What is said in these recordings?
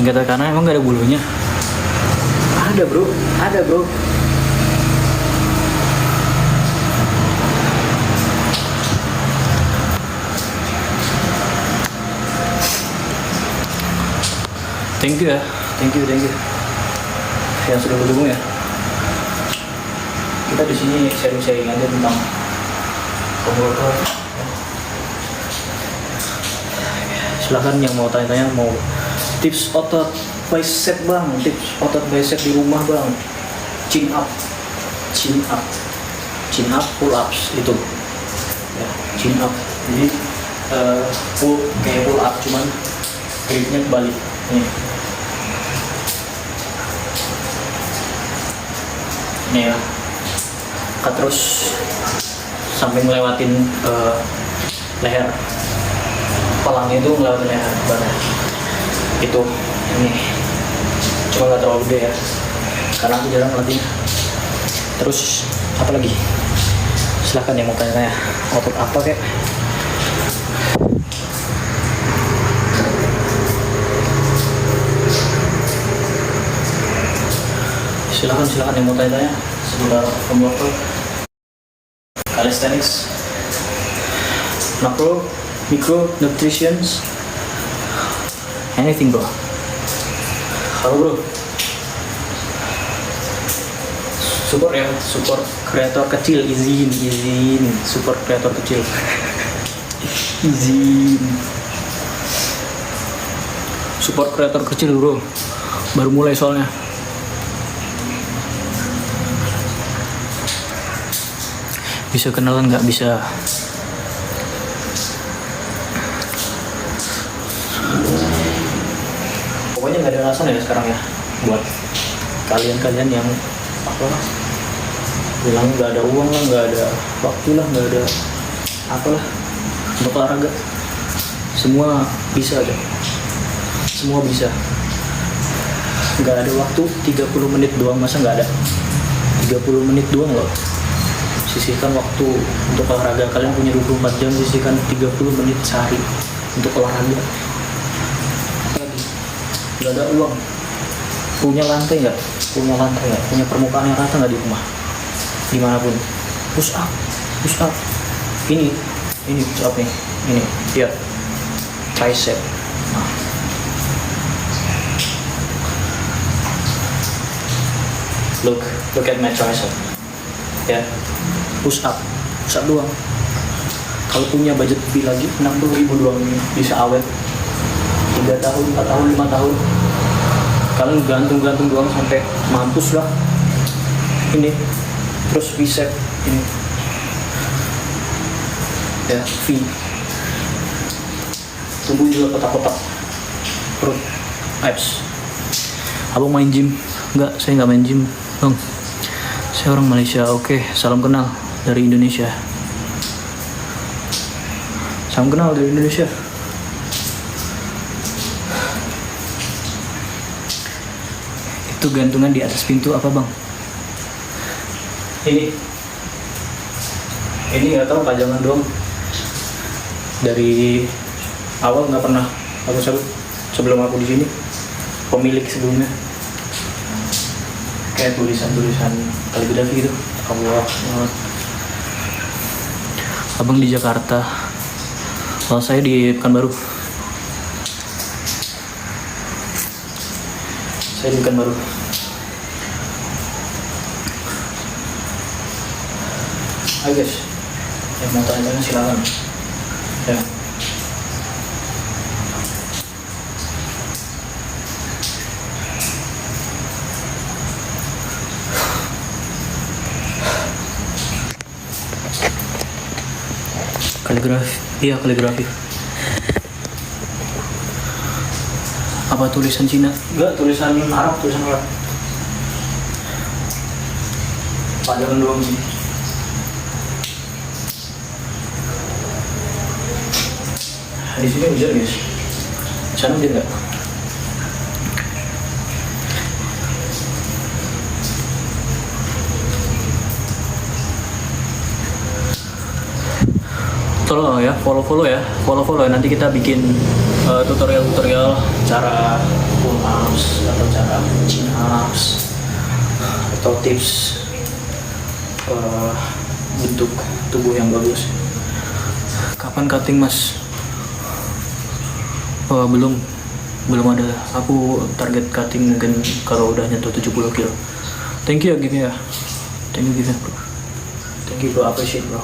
Sengketa karena emang gak ada bulunya. Ada bro, ada bro. Thank you ya. Thank you. Yang sudah bergabung ya. Kita di sini sharing-sharing aja tentang komputer. Silahkan yang mau tanya-tanya, mau tips otot bicep bang, tips otot bicep di rumah bang, chin up, pull ups itu, ya, chin up. Jadi kayak pull up cuman gripnya kebalik. Nih ya, terus sampai ngelewatin leher, palangnya itu ngelewatin leher badan. Itu ini cuma nggak terlalu gede ya, karena aku jarang latih. Terus apa lagi? Silahkan yang mau tanya-tanya otot apa kek. Silakan yang mau tanya-tanya seputar komputer, calisthenics, macro, micro, nutrition, anything bro. Halo bro. Support ya, support kreator kecil, izin, support kreator kecil. Izin. Support kreator kecil bro. Baru mulai soalnya. Bisa kenalan nggak? Bisa. Pokoknya nggak ada alasan ya sekarang ya buat kalian yang apa bilang nggak ada uang lah, nggak ada waktu lah, nggak ada apalah untuk olahraga. Semua bisa aja, semua bisa. Nggak ada waktu 30 menit doang, masa nggak ada 30 menit doang loh. Sisihkan waktu untuk olahraga. Kalian punya 24 jam, sisihkan 30 menit sehari untuk olahraga. Apalagi nggak ada uang, punya lantai nggak, punya permukaan yang rata nggak di rumah, dimanapun, push up, ini push up nih, ini lihat tricep. Nah, look at my tricep ya. Push up doang. Kalau punya budget lebih lagi, 60.000 doang bisa awet 3 tahun, 4 tahun, 5 tahun. Kalian gantung doang sampai mampus lah. Ini terus bicep ini ya, V. Tubuh juga kotak-kotak, perut, abs. Abang main gym? Enggak, saya nggak main gym bang. Saya orang Malaysia. Oke, salam kenal dari Indonesia. Salam kenal dari Indonesia. Itu gantungan di atas pintu apa bang? Ini nggak tahu, pajangan doang. Dari awal nggak pernah aku sebut sebelum aku di sini. Pemilik sebelumnya kayak tulisan kaligrafi gitu. Allah. Abang di Jakarta. Kalau saya di Pekanbaru. Saya di Pekanbaru. Hai guys, yang mau tanya silakan. Ya. Kaligrafi. Apa tulisan Cina? Enggak, tulisan Arab. Pajangan doang sih. Di sini hujan guys. Di sana hujan nggak? Tolong ya, follow ya nanti kita bikin tutorial cara pull ups atau cara chin ups atau tips bentuk tubuh yang bagus. Kapan cutting mas? Belum ada. Aku target cutting mungkin kalau udah nyentuh 70 kilo. Thank you ya Gini ya. Thank you Gini bro. Thank you bro, appreciate bro.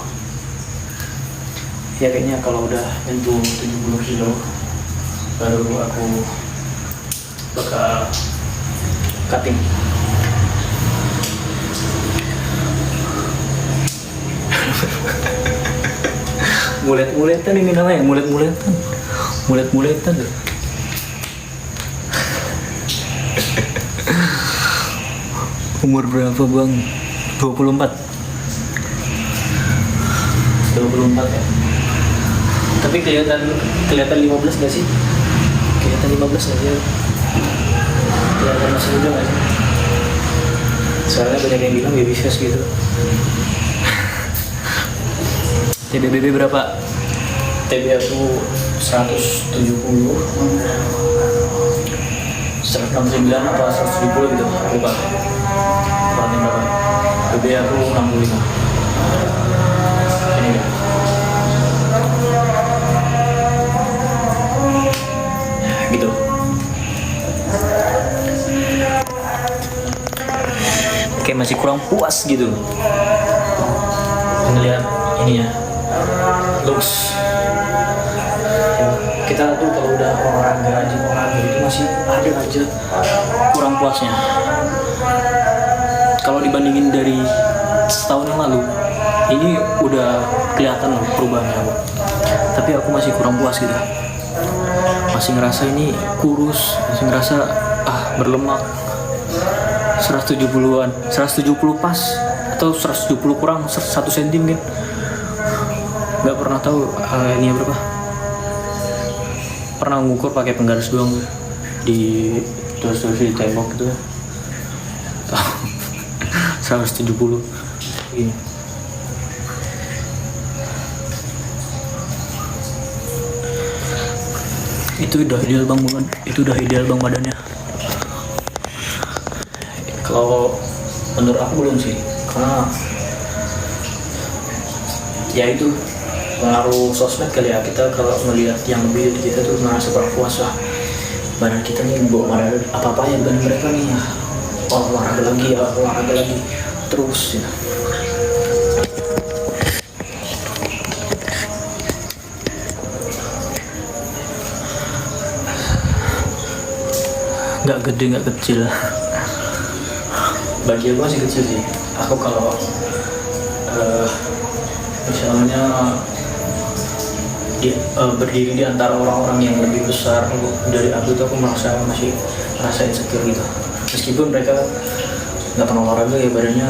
Ya kayaknya kalau udah nyentuh 70 kilo baru aku bakal cutting. Mulet-muletan ini namanya, mulet-muletan tuh. Umur berapa bang? 24 ya. Tapi kelihatan 15 gak sih? Kelihatan 15 gak sih? Kelihatan masih muda gak sih? Soalnya banyak yang bilang baby face gitu. TBBB berapa? TB aku 170 169 atau 170 gitu, lupa. Paling berapa? BB aku 65. Ini ya. Gitu. Kayak masih kurang puas gitu. Ngeliat ini ya. Looks. Kita tuh kalau udah olahraga itu masih ada aja kurang puasnya. Kalau dibandingin dari setahun yang lalu, ini udah kelihatan loh perubahannya aku. Tapi aku masih kurang puas gitu. Masih ngerasa ini kurus, masih ngerasa berlemak. 170-an, 170 pas atau 170 kurang 1 cm mungkin. Nggak pernah tahu ini berapa. Pernah ngukur pakai penggaris doang di terus di tembok gitu. 170 ini. Itu udah ideal bang badannya. Kalau menurut aku belum sih, karena ya itu pengaruh sosmed kali ya. Kita kalau melihat yang lebih dari kita tuh merasa kurang puas lah. Badan kita nih bawa apa ya badan mereka nih ya. Olahraga lagi terus ya. Nggak gede nggak kecil. Bagi aku masih kecil sih. Aku kalau misalnya berdiri di antara orang-orang yang lebih besar dari aku tuh aku masih merasa insecure gitu. Meskipun mereka nggak pernah olahraga ya, badannya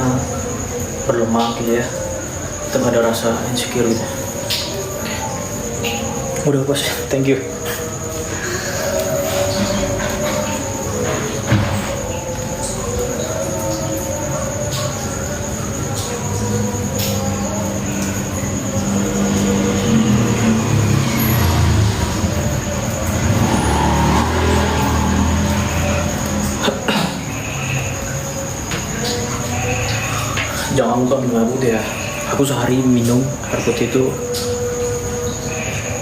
berlemak gitu ya, tetap ada rasa insecure gitu. Udah bos, thank you. Jangan lupa minum air putih ya. Aku sehari minum air putih itu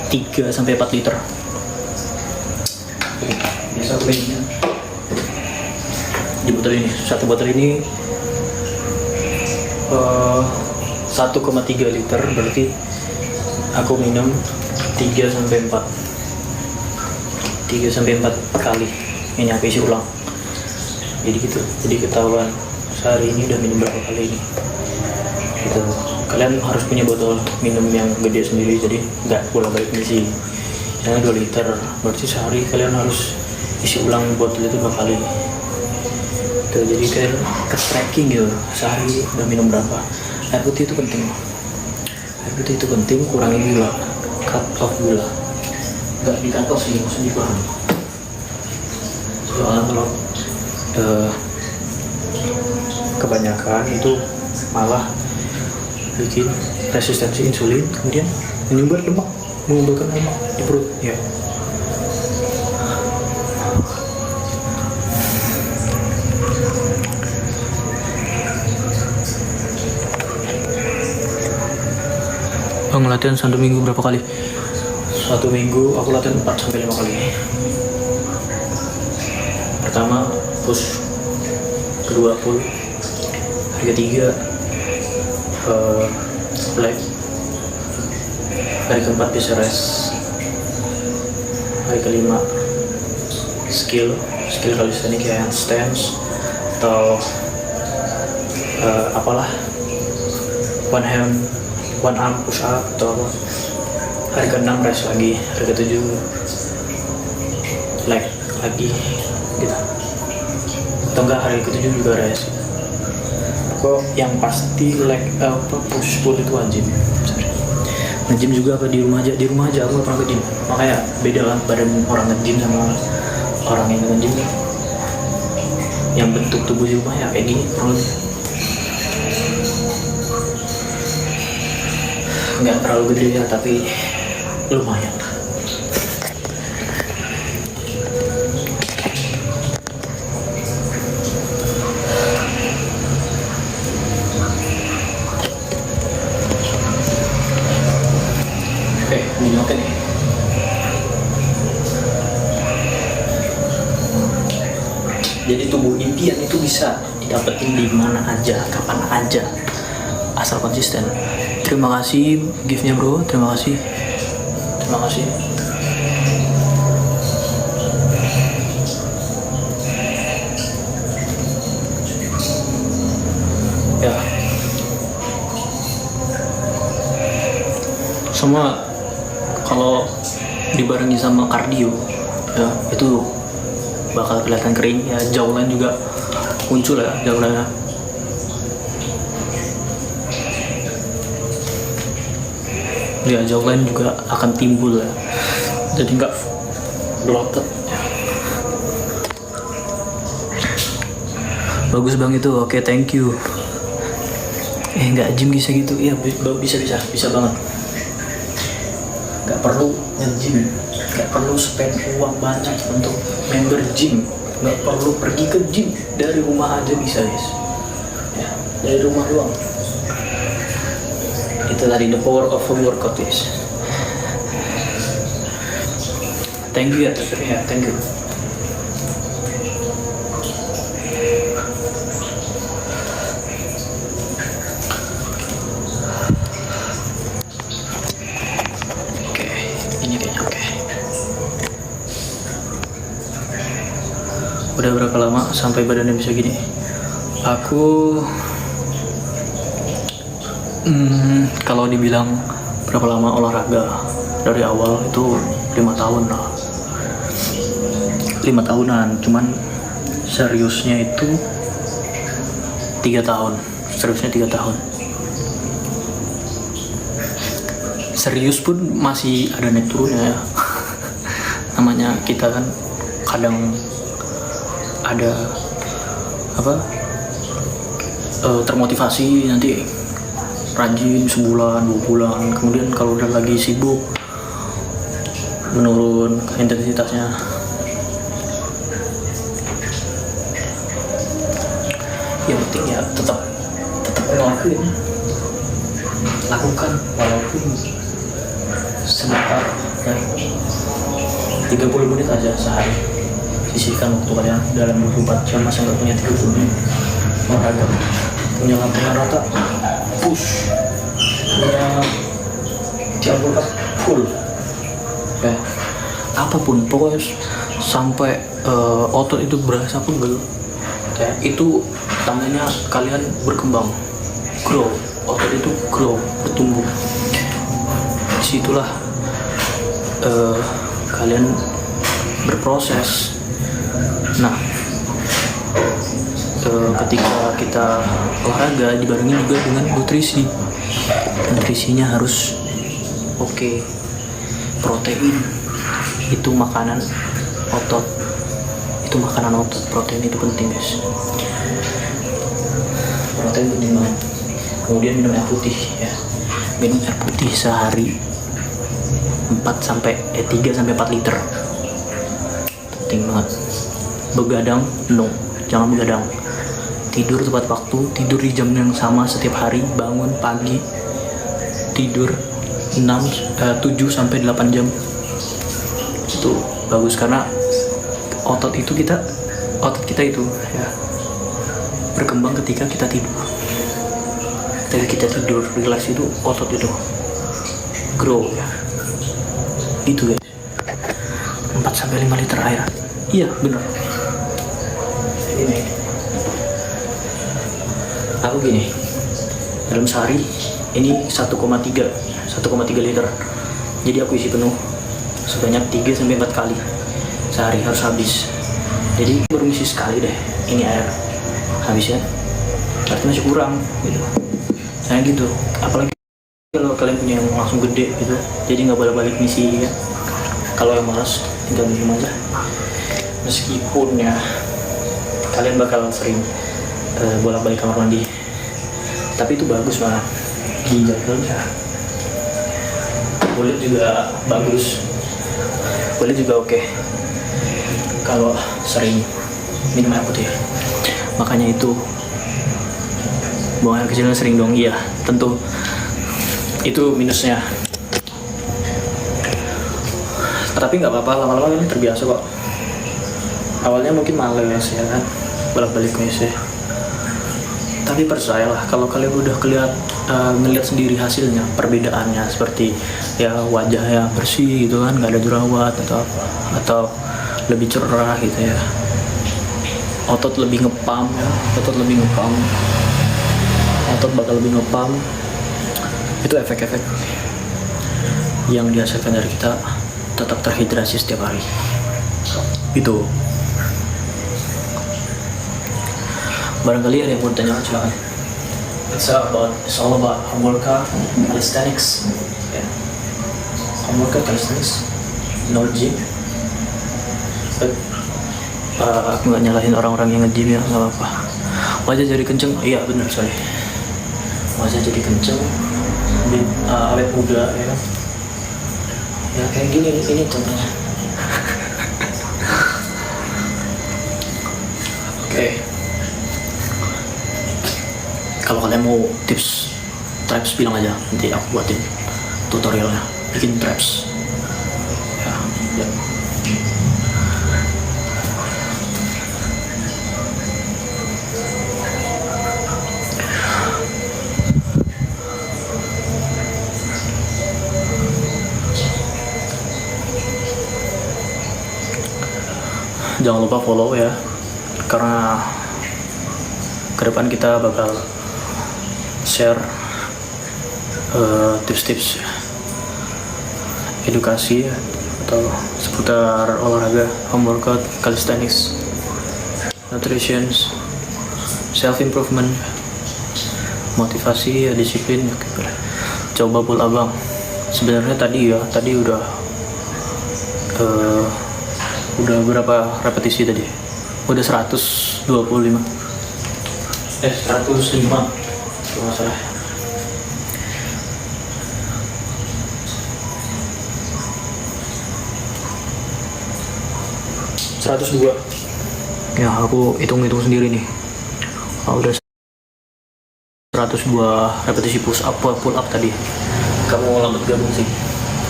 3-4 liter. Biasa aku minumnya di botol ini. Satu botol ini 1,3 liter, berarti aku minum 3-4 kali. Ini aku isi ulang. Jadi gitu. Jadi ketahuan sehari ini udah minum berapa kali ini gitu. Kalian harus punya botol minum yang gede sendiri, jadi nggak bolak-balik ngisi. Misalnya 2 liter, berarti sehari kalian harus isi ulang botol itu 2 kali tuh. Jadi kalian ke tracking gitu, sehari udah minum berapa. Air putih itu penting. Air putih itu penting, kurangi gula, cut off gula. Nggak di cut off sih, maksudnya dikurangi. Soalnya kalau kebanyakan itu malah bikin resistensi insulin, kemudian menyumbat lemak. mengumpulkan lemak di perut ya. Bang, latihan 1 minggu berapa kali? 1 minggu aku latihan 4-5 kali. Pertama push, kedua pull, hari ketiga leg, hari keempat bisa rest, hari kelima skill calisthenics kayak handstands atau apalah, one arm push up atau apa. Hari ke-6 rest lagi, hari ke-7 leg lagi gitu, atau enggak hari ke-7 juga rest. Kok yang pasti leg push pull itu wajib. Nge-gym juga apa di rumah aja aku gak pernah nge-gym, makanya beda lah badan orang nge-gym sama orang yang nge-gym. Yang bentuk tubuh di rumah ya kayak gini kurang lebih, nggak terlalu gede ya tapi lumayan. Ini oke nih. Jadi tubuh impian itu bisa didapetin di mana aja, kapan aja, asal konsisten. Terima kasih gift-nya bro, terima kasih. Ya, semua kalau dibarengi sama kardio ya itu bakal kelihatan kering ya, jaulan juga muncul ya jaulannya. Ya jaulan juga akan timbul ya, jadi nggak bloated ya. Bagus bang itu, oke thank you. Nggak gym bisa gitu, iya bisa banget. Nggak perlu nge-gym, nggak perlu spend uang banyak untuk member gym, nggak perlu pergi ke gym, dari rumah aja bisa guys ya, dari rumah doang. Itu tadi the power of a workout guys. Thank you ya thank you. Udah berapa lama sampai badannya bisa gini? Aku kalau dibilang berapa lama olahraga dari awal itu 5 tahun lah, 5 tahunan. Cuman seriusnya itu 3 tahun. Serius pun masih ada naik turunnya ya. Namanya kita kan kadang ada termotivasi nanti rajin sebulan 2 bulan, kemudian kalau udah lagi sibuk menurun intensitasnya. Yang penting ya tetap lakukan walaupun sebentar ya, 30 menit aja sehari. Sisihkan waktu kalian dalam 24 jam, masa nggak punya 30 menit olahraga. Punya latihan rata push, punya jam workout full ya, apapun pokoknya sampai otot itu berasa pegel ya, itu tandanya kalian berkembang, grow, otot itu grow, bertumbuh. Disitulah kalian berproses. Nah, ketika kita olahraga dibarengi juga dengan nutrisinya harus oke. Protein itu makanan otot, protein itu penting guys, protein penting banget. Kemudian minum air putih ya, minum air putih sehari 3 sampai 4 liter. Penting banget. Begadang, no, jangan begadang. Tidur tepat waktu, tidur di jam yang sama setiap hari, bangun pagi, tidur 7 sampai 8 jam. Itu bagus karena otot kita itu ya berkembang ketika kita tidur. Ketika kita tidur, relaks itu otot itu grow ya. Gitu guys. 4 sampai 5 liter air. Iya, benar. Ini. Aku gini. Dalam sehari ini 1,3 liter. Jadi aku isi penuh sebanyak 3 sampai 4 kali sehari harus habis. Jadi baru isi sekali deh ini air habisnya, berarti masih kurang gitu. Nah gitu, apalagi kalau kalian punya yang langsung gede gitu, jadi nggak bolak-balik ngisi ya. Kalau yang malas tinggal minum aja. Meskipun ya kalian bakal sering bolak-balik kamar mandi, tapi itu bagus malah ginjal kalian. Kulit juga bagus, kulit juga oke. Kalau sering minum air putih, makanya itu buang air kecilnya sering dong. Iya, tentu itu minusnya. Tapi nggak apa-apa, lama-lama kan terbiasa kok. Awalnya mungkin males ya kan, bolak-balik WC. Tapi percayalah, kalau kalian udah ngeliat sendiri hasilnya, perbedaannya seperti ya wajah yang bersih gitu kan, nggak ada jerawat atau apa, atau lebih cerah gitu ya, otot lebih ngepam ya, otot bakal lebih ngepam. Itu efek-efek yang dihasilkan dari kita tetap terhidrasi setiap hari. Itu barangkali ada yang mau tanya, silakan. It's all about home workout, calisthenics, yeah. Home workout, calisthenics, no gym. But aku nggak nyalahin orang-orang yang nge-gym ya, nggak apa-apa. Wajah jadi kenceng, iya benar sorry. Wajah jadi kenceng, awet muda ya. Ya kayak gini ini contohnya. Oke. Kalau kalian mau tips traps bilang aja, nanti aku buatin tutorialnya, bikin traps. Ya. Jangan lupa follow ya, karena ke depan kita bakal share tips-tips edukasi atau seputar olahraga, home workout, calisthenics, nutrition, self improvement, motivasi, disiplin. Coba pull abang. Sebenarnya tadi udah berapa repetisi tadi? Udah 105. 105 kalau nggak salah. Ya aku hitung-hitung sendiri nih. Udah 102 repetisi push up, pull up tadi. Kamu lambat gabung sih,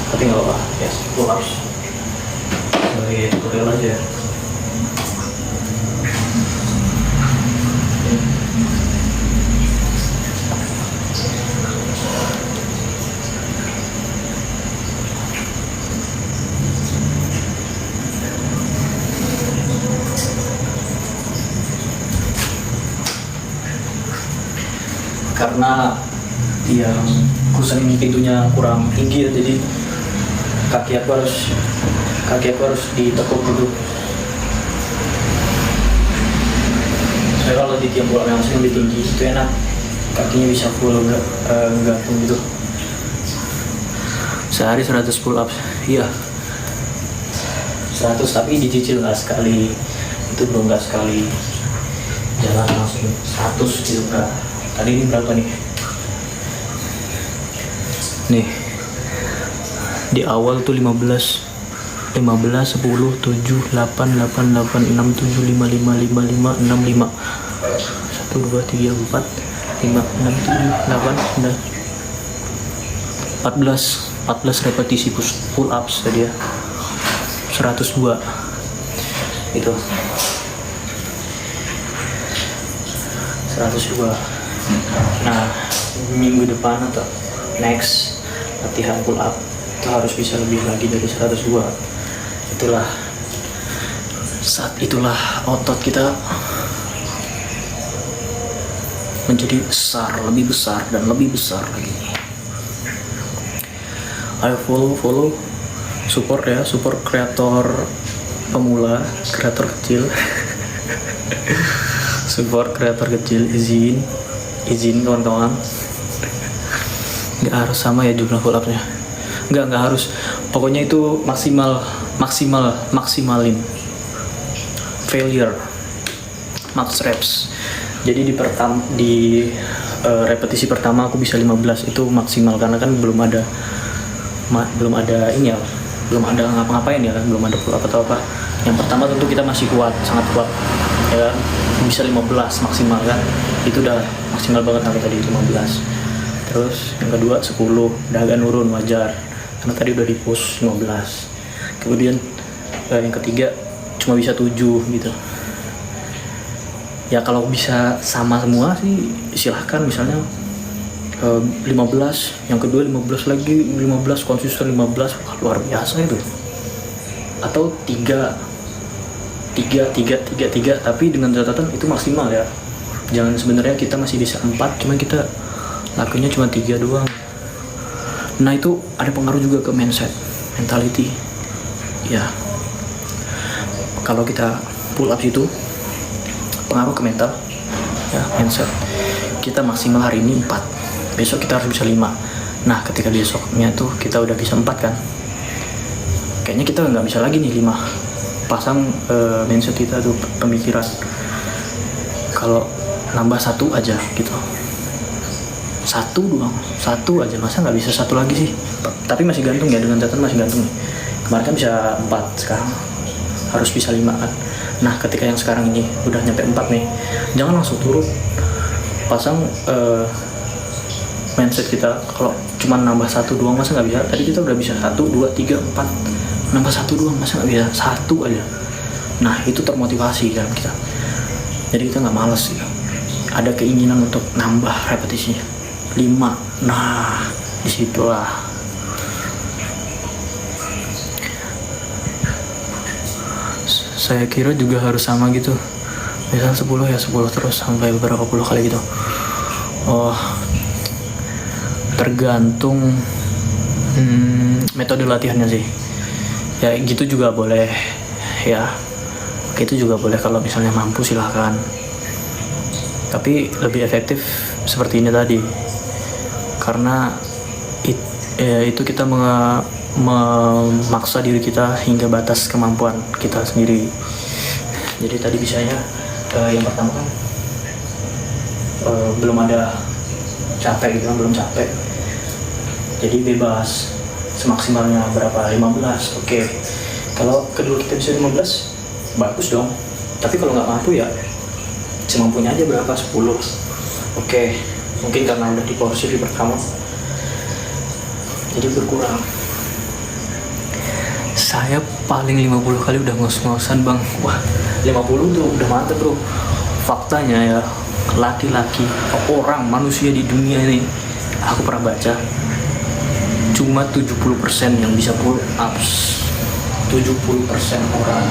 tapi nggak apa-apa. Yes, pull ups sebagai tutorial aja. Karena yang kusen pintunya kurang tinggi ya, jadi kaki aku harus ditekuk gitu. Soalnya kalau di tiang bola yang lebih tinggi itu enak, kakinya bisa full gantung gitu. Sehari 100 pull ups, iya 100, tapi dicicil nggak sekali, itu belum nggak sekali jalan langsung 100 gitu enggak. Tadi ini berapa nih? Nih Di awal tuh 15 10 7 8 8 8 6 7 5 5 5 5 6 5 1 2 3 4 5 6 7 8 9 14 repetisi pull ups tadi ya, 102 itu 102. Nah, minggu depan atau next latihan pull up itu harus bisa lebih lagi dari 102. Saat itulah otot kita menjadi besar, lebih besar dan lebih besar lagi. Ayo follow support ya, support kreator pemula, kreator kecil. Support kreator kecil, izin kawan-kawan. Nggak harus sama ya jumlah pull upnya, nggak harus, pokoknya itu maksimalin. Failure max reps. Jadi di repetisi pertama aku bisa 15, itu maksimal karena kan belum ada ini ya, belum ada ngapa-ngapain ya kan, belum ada pull up atau apa. Yang pertama tentu kita masih kuat, sangat kuat ya, bisa 15 maksimal kan, itu udah maksimal banget sampai tadi 15. Terus yang kedua 10, udah agak nurun, wajar karena tadi udah di push 15. Kemudian yang ketiga cuma bisa 7 gitu ya. Kalau bisa sama semua sih silahkan, misalnya 15, yang kedua 15 lagi, 15 konsisten 15, wah, luar biasa itu. Atau 3, tapi dengan catatan itu maksimal ya. Jangan, sebenarnya kita masih bisa 4, cuma kita lakunya cuma 3 doang. Nah itu ada pengaruh juga ke mindset, mentality ya. Kalau kita pull up itu pengaruh ke mental ya, mindset. Kita maksimal hari ini 4, besok kita harus bisa 5. Nah ketika besoknya tuh kita udah bisa 4 kan, kayaknya kita nggak bisa lagi nih 5. Pasang mindset kita tuh, pemikiran kalau nambah 1 aja gitu, 1 doang, 1 aja, masa nggak bisa 1 lagi sih. Tapi masih gantung ya, dengan catatan masih gantung nih. Kemarin kan bisa 4, sekarang harus bisa 5 kan. Nah ketika yang sekarang ini udah nyampe 4 nih, jangan langsung turun. Pasang mindset kita, kalau cuma nambah 1 doang masa nggak bisa. Tadi kita udah bisa 1, 2, 3, 4, nambah 1 doang masa nggak bisa 1 aja. Nah itu termotivasi dalam kita, jadi kita nggak males gitu. Ada keinginan untuk nambah repetisinya 5. Nah disitulah saya kira juga harus sama gitu, misal 10 ya 10 terus sampai beberapa puluh kali gitu. Oh, tergantung metode latihannya sih ya, gitu juga boleh ya, itu juga boleh kalau misalnya mampu silahkan. Tapi lebih efektif seperti ini tadi, karena itu kita memaksa diri kita hingga batas kemampuan kita sendiri. Jadi tadi bisanya yang pertama kan belum ada capek gitu kan, belum capek, jadi bebas semaksimalnya berapa, 15. Oke. Kalau kedua kita bisa 15, bagus dong. Tapi kalau nggak mampu ya semampunya aja, berapa, 10. Oke. Mungkin karena udah diporsir di pertama, jadi berkurang. Saya paling 50 kali udah ngos-ngosan bang. Wah 50 tuh udah mantep bro. Faktanya ya, laki-laki, orang, manusia di dunia ini, aku pernah baca, cuma 70% yang bisa pull ups. 70% orang.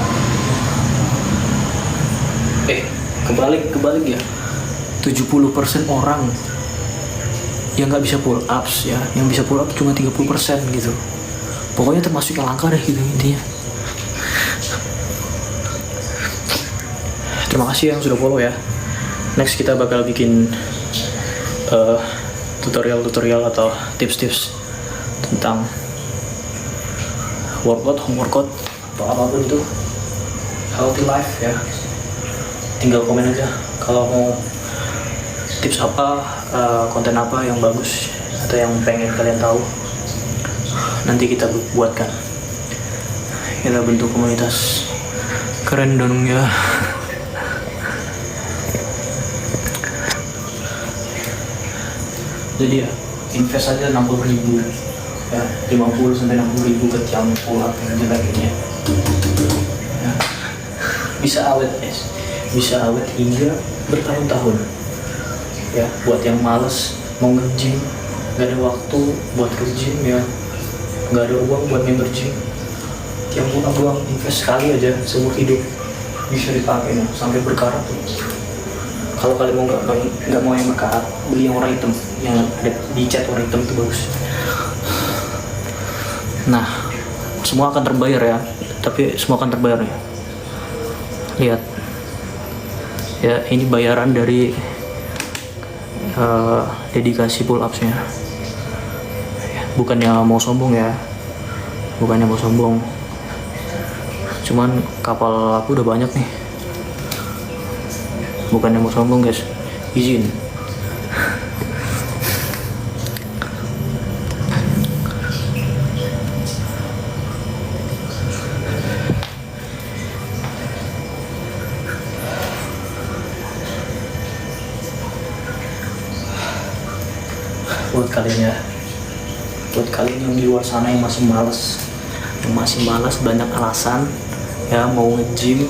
Kebalik ya. 70% orang yang nggak bisa pull ups ya, yang bisa pull up cuma 30% gitu. Pokoknya termasuk yang langka deh gitu intinya. Terima kasih yang sudah follow ya. Next kita bakal bikin tutorial atau tips-tips tentang workout, home workout atau apapun itu, healthy life ya. Tinggal komen aja kalau mau tips apa, konten apa yang bagus atau yang pengen kalian tahu. nanti kita buatkan, kita bentuk komunitas. Keren dong ya. Jadi ya invest aja 60.000 ya, 50 sampai 60.000 ke tiang pull up yang jelek ini ya. Ya. Bisa awet guys, bisa awet hingga bertahun-tahun ya. Buat yang males mau nge-gym, gak ada waktu buat ke gym ya, gak ada uang buat member gym, tiang pull up doang, invest sekali aja seumur hidup bisa dipakai ya, sampai berkarat tuh. Kalau kalian nggak mau yang berkarat, beli yang warna hitam, yang ada dicat warna hitam itu bagus. Nah, semua akan terbayar ya, tapi semua akan terbayar ya. Lihat, ya ini bayaran dari dedikasi pull upsnya. Bukannya mau sombong ya, bukannya mau sombong. Cuman kapal aku udah banyak nih. Bukannya mau sombong guys, izin. Buat kalian ya, buat kalian yang di luar sana yang masih malas, banyak alasan ya, mau nge-gym,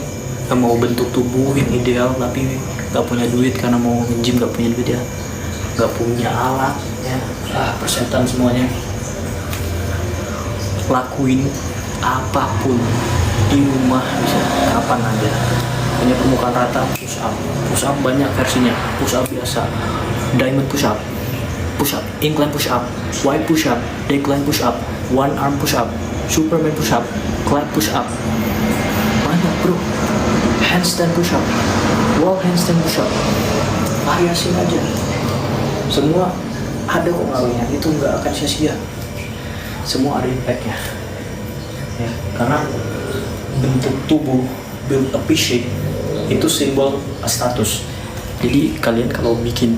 mau bentuk tubuh yang ideal tapi gak punya duit karena mau nge-gym, gak punya duit ya, gak punya alat ya, persetan semuanya. Lakuin apapun di rumah, bisa kapan aja. Punya permukaan rata, push up banyak versinya, push up biasa, diamond push up, incline push up, wide push up, decline push up, one arm push up, superman push up, clap push up, banyak bro. Handstand push up, wall handstand push up, variasi aja, semua ada kok ngaruhnya, itu nggak akan sia-sia, semua ada impactnya ya, karena bentuk tubuh, build a shape itu simbol status. Jadi kalian kalau bikin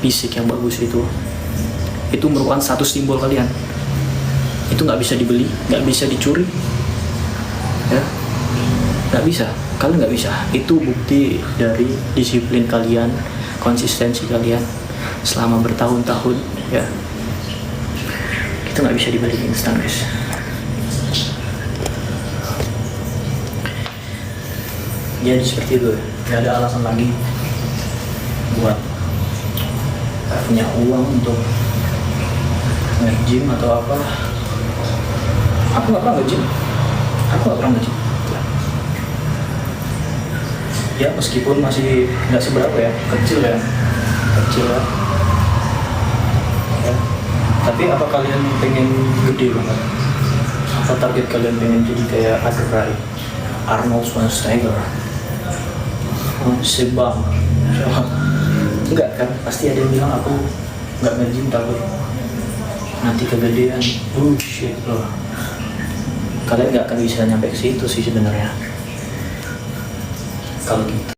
fisik yang bagus itu merupakan satu simbol kalian. Itu nggak bisa dibeli, nggak bisa dicuri ya, nggak bisa, kalian nggak bisa. Itu bukti dari disiplin kalian, konsistensi kalian selama bertahun-tahun ya. Itu nggak bisa dibeli instan guys. Jadi seperti itu, nggak ada alasan lagi buat punya uang untuk nge-gym atau apa. Aku nggak pernah nge-gym, ya meskipun masih nggak seberapa ya, kecil ya, ya. Tapi apa kalian pengen gede banget? Apa target kalian pengen jadi kayak Aderai, Arnold Schwarzenegger, Sebang? Enggak kan, pasti ada yang bilang aku nggak nge-gym takut nanti kegedean. Bullshit loh, kalian nggak akan bisa nyampe ke situ sih sebenarnya kalau gitu.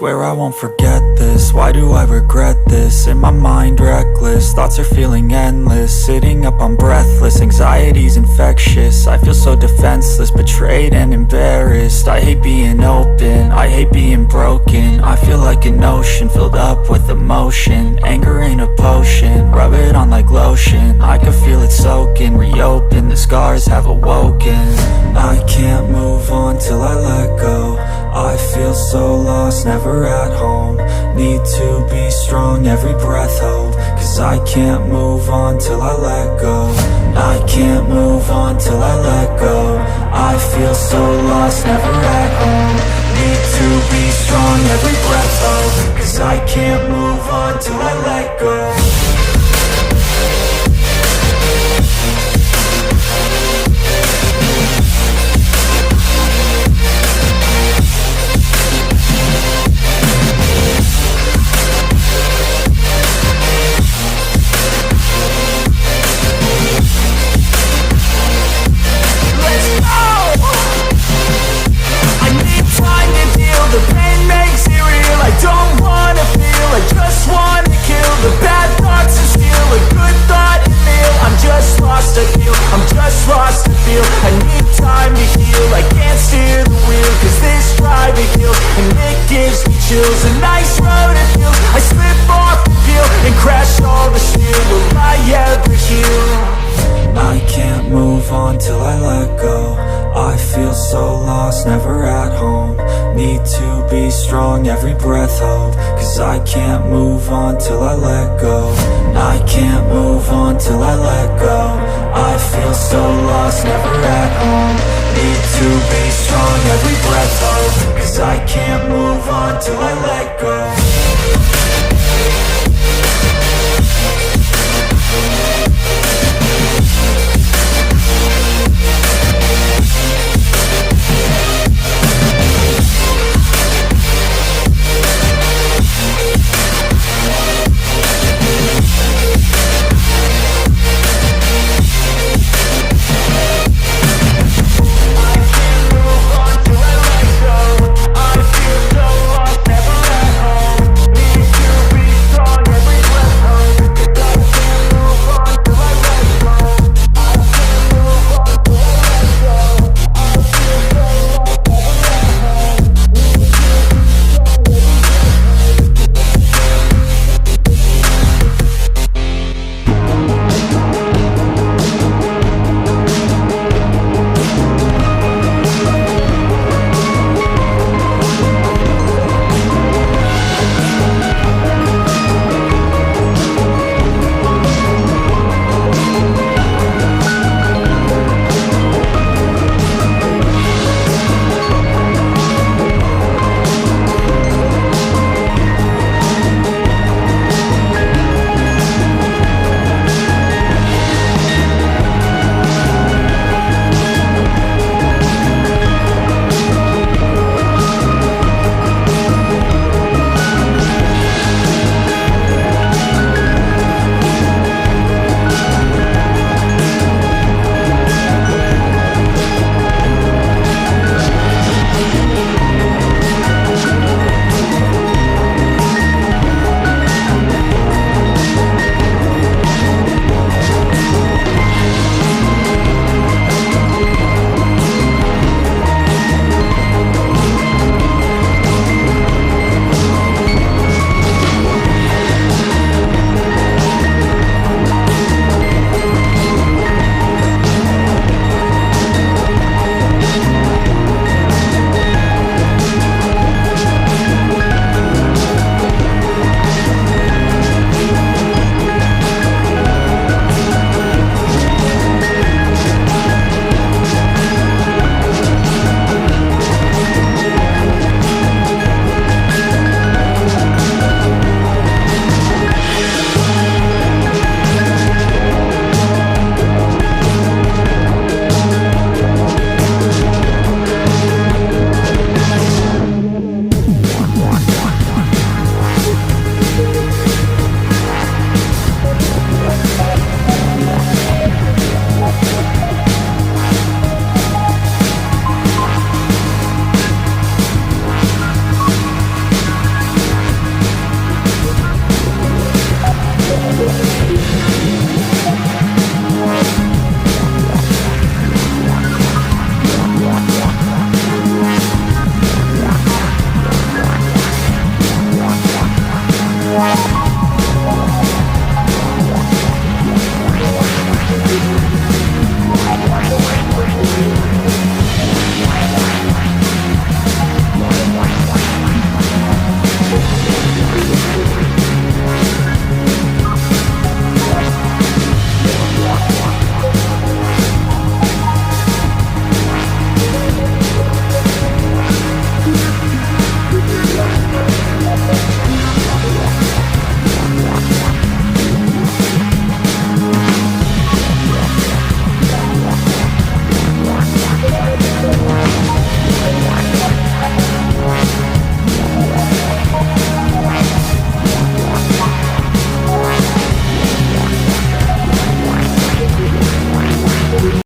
swear I won't forget this. Why do I regret this? In my mind reckless, thoughts are feeling endless. Sitting up, I'm breathless, anxiety's infectious. I feel so defenseless, betrayed and embarrassed. I hate being open, I hate being broken. I feel like an ocean filled up with emotion. Anger ain't a potion, rub it on like lotion. I can feel it soaking, reopen, the scars have awoken. I can't move on till I let go. I feel so lost, never at home. Need to be strong, every breath hold. Cause I can't move on till I let go. I can't move on till I let go. I feel so lost, never at home. Need to be strong, every breath hold. Cause I can't move on till I let go. The pain makes it real, I don't wanna feel, I just wanna kill the bad thoughts and steal a good thought and feel. I'm just lost, I feel, I'm just lost, I feel. I need time to heal, I can't steer the wheel. Cause this drive it kills, and it gives me chills. A nice road it feels, I slip off the peel and crash all the steel. Will I ever heal? I can't move on till I let go. I feel so lost, never at home. Need to be strong, every breath hold. Cause I can't move on till I let go. I can't move on till I let go. I feel so lost, never at home. Need to be strong, every breath hold. Cause I can't move on till I let go.